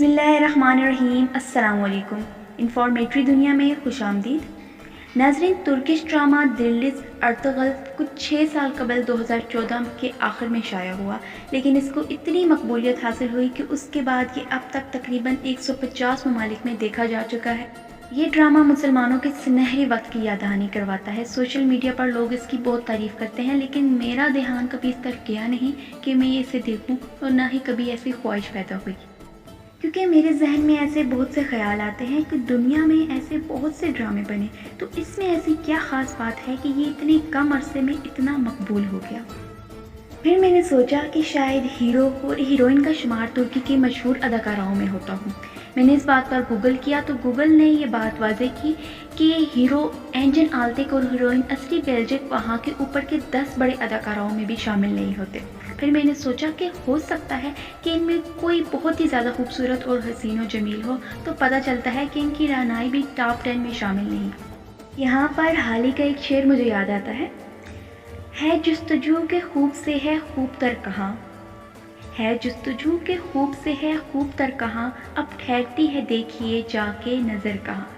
बिस्मिल्लाहिर्रहमानिर्रहीम। अस्सलाम वालेकुम। इंफॉर्मेटरी दुनिया में खुश आमदीद। नाज़रीन, तुर्किश ड्रामा दिल्लिस अर्तुगरुल कुछ 6 साल कबल 2014 के आखिर में शाया हुआ, लेकिन इसको इतनी मकबूलियत हासिल हुई कि उसके बाद ये अब तक तकरीबन 150 ममालिक में देखा जा चुका है। ये ड्रामा मुसलमानों के सुनहरे वक्त की याद दहानी करवाता है। सोशल मीडिया पर लोग इसकी बहुत तारीफ़ करते हैं, लेकिन मेरा ध्यान कभी इस तरफ गया नहीं कि मैं इसे देखूं, और ना ही कभी ऐसी ख्वाहिश पैदा हुई, क्योंकि मेरे जहन में ऐसे बहुत से ख्याल आते हैं कि दुनिया में ऐसे बहुत से ड्रामे बने, तो इसमें ऐसी क्या ख़ास बात है कि ये इतने कम अरसे में इतना मकबूल हो गया। फिर मैंने सोचा कि शायद हीरो और हीरोइन का शुमार तुर्की के मशहूर अदाकाराओं में होता हूँ। मैंने इस बात पर गूगल किया तो गूगल ने ये बात वाज़ेह की कि हीरो एंजन आल्तिक और हीरोइन असली बेल्जिक वहाँ के ऊपर के 10 बड़े अदाकाराओं में भी शामिल नहीं होते। फिर मैंने सोचा कि हो सकता है कि इनमें कोई बहुत ही ज़्यादा खूबसूरत और हसीन और जमील हो, तो पता चलता है कि इनकी रानाई भी टॉप 10 में शामिल नहीं। यहाँ पर हाल ही का एक शेर मुझे याद आता है जुस्तजू के खूब से है खूब तर कहाँ, है जुस्तजू के खूब से है खूब तर कहाँ, अब ठहरती है देखिए जाके नज़र कहाँ।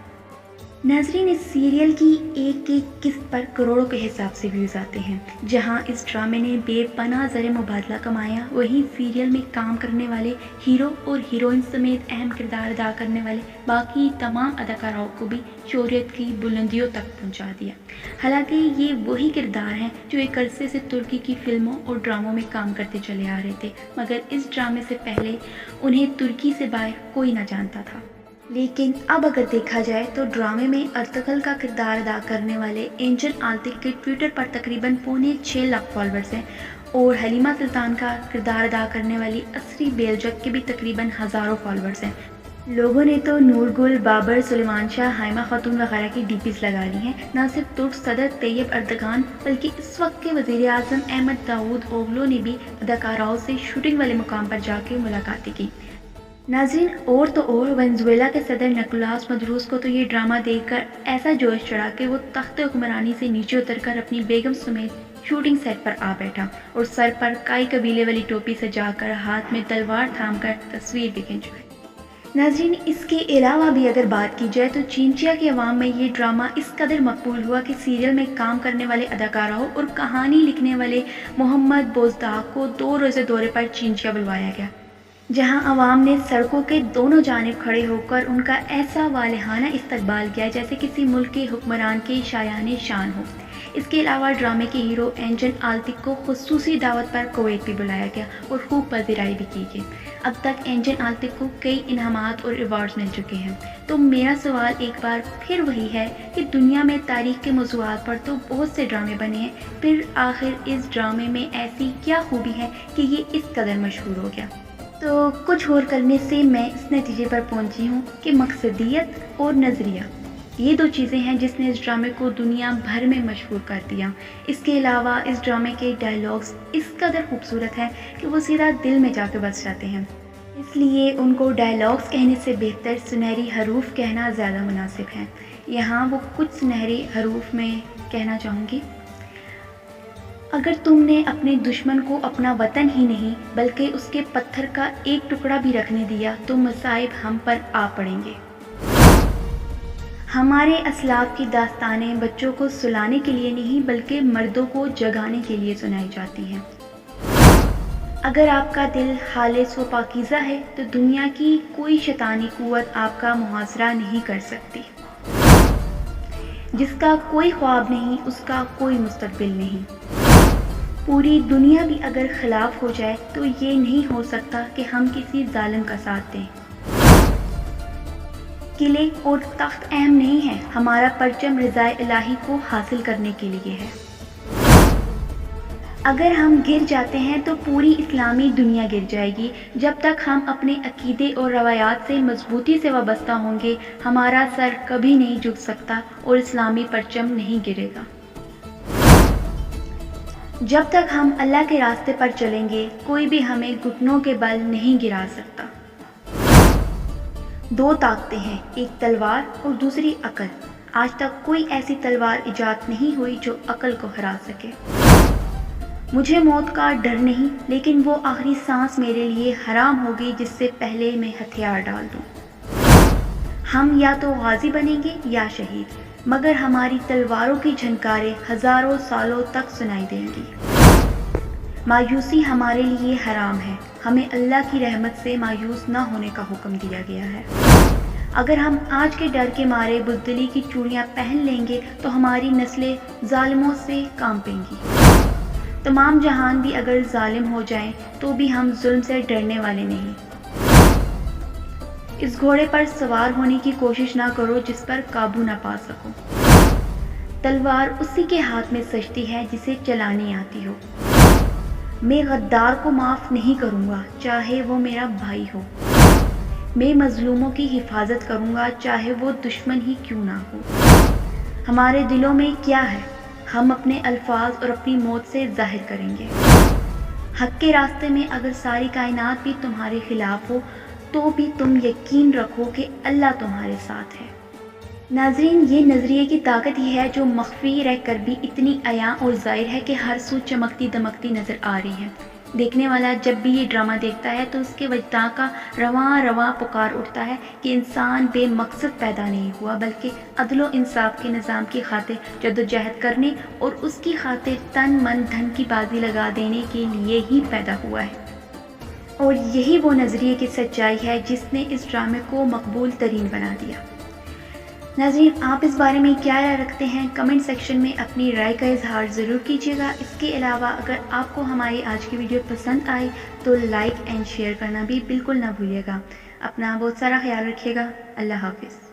नाज़रीन, इस सीरियल की एक एक किस्त पर करोड़ों के हिसाब से व्यूज़ आते हैं। जहां इस ड्रामे ने बेपनाह ज़र मुबादला कमाया, वहीं सीरियल में काम करने वाले हीरो और हीरोइन समेत अहम किरदार अदा करने वाले बाकी तमाम अदाकाराओं को भी शोहरत की बुलंदियों तक पहुंचा दिया। हालांकि ये वही किरदार हैं जो एक अरसे से तुर्की की फिल्मों और ड्रामों में काम करते चले आ रहे थे, मगर इस ड्रामे से पहले उन्हें तुर्की से बाहर कोई ना जानता था। लेकिन अब अगर देखा जाए तो ड्रामे में अर्तुगरुल का किरदार अदा करने वाले एंजन आल्तिक के ट्विटर पर तकरीबन 6.25 लाख फॉलोअर्स हैं, और हलीमा सुल्तान का किरदार अदा करने वाली असली बेल्जक के भी तकरीबन हज़ारों फॉलोअर्स हैं। लोगों ने तो नूरगुल, बाबर, सुलेमान शाह, हाइमा खातून वगैरह की डीपीज लगा ली हैं। न सिर्फ तुर्क सदर तैयब अर्दगान, बल्कि इस वक्त के वज़ीर आज़म अहमद दाऊद ओगलो ने भी अदाकाराओं से शूटिंग वाले मुकाम पर जाके मुलाकातें की। नाज़रीन, और तो और वेनेज़ुएला के सदर निकोलस मदुरो को तो ये ड्रामा देखकर ऐसा जोश चढ़ा कि वो तख्त हुक्मरानी से नीचे उतरकर अपनी बेगम समेत शूटिंग सेट पर आ बैठा और सर पर काई कबीले वाली टोपी सजाकर हाथ में तलवार थामकर तस्वीर भी खिंचवाई। नाज़रीन, इसके अलावा भी अगर बात की जाए तो चींचिया के अवाम में ये ड्रामा इस कदर मकबूल हुआ कि सीरियल में काम करने वाले अदाकाराओं और कहानी लिखने वाले मोहम्मद बोजदाग को 2 रोज़े दौरे पर चींचिया बुलवाया गया, जहां अवाम ने सड़कों के दोनों जानिब खड़े होकर उनका ऐसा वालिहाना इस्तकबाल किया जैसे किसी मुल्क के हुक्मरान के शायान शान हो। इसके अलावा ड्रामे के हीरो एंजन आल्तिक को खुसूसी दावत पर कुवैत भी बुलाया गया और खूब पज़ीराई भी की गई। अब तक एंजन आल्तिक को कई इनामात और अवार्ड्स मिल चुके हैं। तो मेरा सवाल एक बार फिर वही है कि दुनिया में तारीख के मौज़ूआत पर तो बहुत से ड्रामे बने हैं, फिर आखिर इस ड्रामे में ऐसी क्या खूबी है कि ये इस कदर मशहूर हो गया। तो कुछ और करने से मैं इस नतीजे पर पहुंची हूँ कि मकसदियत और नज़रिया, ये 2 चीज़ें हैं जिसने इस ड्रामे को दुनिया भर में मशहूर कर दिया। इसके अलावा इस ड्रामे के डायलॉग्स इस कदर खूबसूरत हैं कि वो सीधा दिल में जाके बस जाते हैं, इसलिए उनको डायलॉग्स कहने से बेहतर सुनहरी हरूफ कहना ज़्यादा मुनासिब है। यहाँ वो कुछ सुनहरी हरूफ में कहना चाहूँगी। अगर तुमने अपने दुश्मन को अपना वतन ही नहीं बल्कि उसके पत्थर का एक टुकड़ा भी रखने दिया तो मसाइब हम पर आ पड़ेंगे। हमारे असलाफ की दास्तानें बच्चों को सुलाने के लिए नहीं बल्कि मर्दों को जगाने के लिए सुनाई जाती हैं। अगर आपका दिल खालिस व पाकीज़ा है तो दुनिया की कोई शैतानी कुव्वत आपका मुहासरा नहीं कर सकती। जिसका कोई ख्वाब नहीं उसका कोई मुस्तकबिल नहीं। पूरी दुनिया भी अगर खिलाफ हो जाए तो ये नहीं हो सकता कि हम किसी जालिम का साथ दें। किले और तख्त अहम नहीं है, हमारा परचम रिज़ाए इलाही को हासिल करने के लिए है। अगर हम गिर जाते हैं तो पूरी इस्लामी दुनिया गिर जाएगी। जब तक हम अपने अकीदे और रवायात से मजबूती से वाबस्ता होंगे, हमारा सर कभी नहीं झुक सकता और इस्लामी परचम नहीं गिरेगा। जब तक हम अल्लाह के रास्ते पर चलेंगे, कोई भी हमें घुटनों के बल नहीं गिरा सकता। 2 ताकतें हैं, एक तलवार और दूसरी अकल। आज तक कोई ऐसी तलवार इजाद नहीं हुई जो अकल को हरा सके। مجھے موت کا ڈر نہیں، لیکن وہ آخری سانس میرے لیے حرام ہوگی جس سے پہلے میں ہتھیار ڈال دوں۔ ہم یا تو غازی بنیں گے یا شہید، مگر ہماری تلواروں کی جھنکاریں ہزاروں سالوں تک سنائی دیں گی۔ مایوسی ہمارے لیے حرام ہے، ہمیں اللہ کی رحمت سے مایوس نہ ہونے کا حکم دیا گیا ہے۔ اگر ہم آج کے ڈر کے مارے بزدلی کی چوڑیاں پہن لیں گے تو ہماری نسلیں ظالموں سے کانپیں گی۔ تمام جہان بھی اگر ظالم ہو جائیں تو بھی ہم ظلم سے ڈرنے والے نہیں۔ اس گھوڑے پر سوار ہونے کی کوشش نہ کرو جس پر قابو نہ پا سکو۔ تلوار اسی کے ہاتھ میں سجتی ہے جسے چلانی آتی ہو۔ میں غدار کو معاف نہیں کروں گا چاہے وہ میرا بھائی ہو۔ میں مظلوموں کی حفاظت کروں گا چاہے وہ دشمن ہی کیوں نہ ہو۔ ہمارے دلوں میں کیا ہے ہم اپنے الفاظ اور اپنی موت سے ظاہر کریں گے۔ حق کے راستے میں اگر ساری کائنات بھی تمہارے خلاف ہو تو بھی تم یقین رکھو کہ اللہ تمہارے ساتھ ہے۔ ناظرین، یہ نظریے کی طاقت ہی ہے جو مخفی رہ کر بھی اتنی عیاں اور ظاہر ہے کہ ہر سو چمکتی دمکتی نظر آ رہی ہے۔ دیکھنے والا جب بھی یہ ڈرامہ دیکھتا ہے تو اس کے وجدان کا رواں رواں پکار اٹھتا ہے کہ انسان بے مقصد پیدا نہیں ہوا بلکہ عدل و انصاف کے نظام کی خاطر جدوجہد کرنے اور اس کی خاطر تن من دھن کی بازی لگا دینے کے لیے ہی پیدا ہوا ہے۔ اور یہی وہ نظریے کی سچائی ہے جس نے اس ڈرامے کو مقبول ترین بنا دیا۔ ناظرین، آپ اس بارے میں کیا رائے رکھتے ہیں؟ کمنٹ سیکشن میں اپنی رائے کا اظہار ضرور کیجیے گا۔ اس کے علاوہ اگر آپ کو ہماری آج کی ویڈیو پسند آئی تو لائک اینڈ شیئر کرنا بھی بالکل نہ بھولیے گا۔ اپنا بہت سارا خیال رکھیے گا۔ اللہ حافظ۔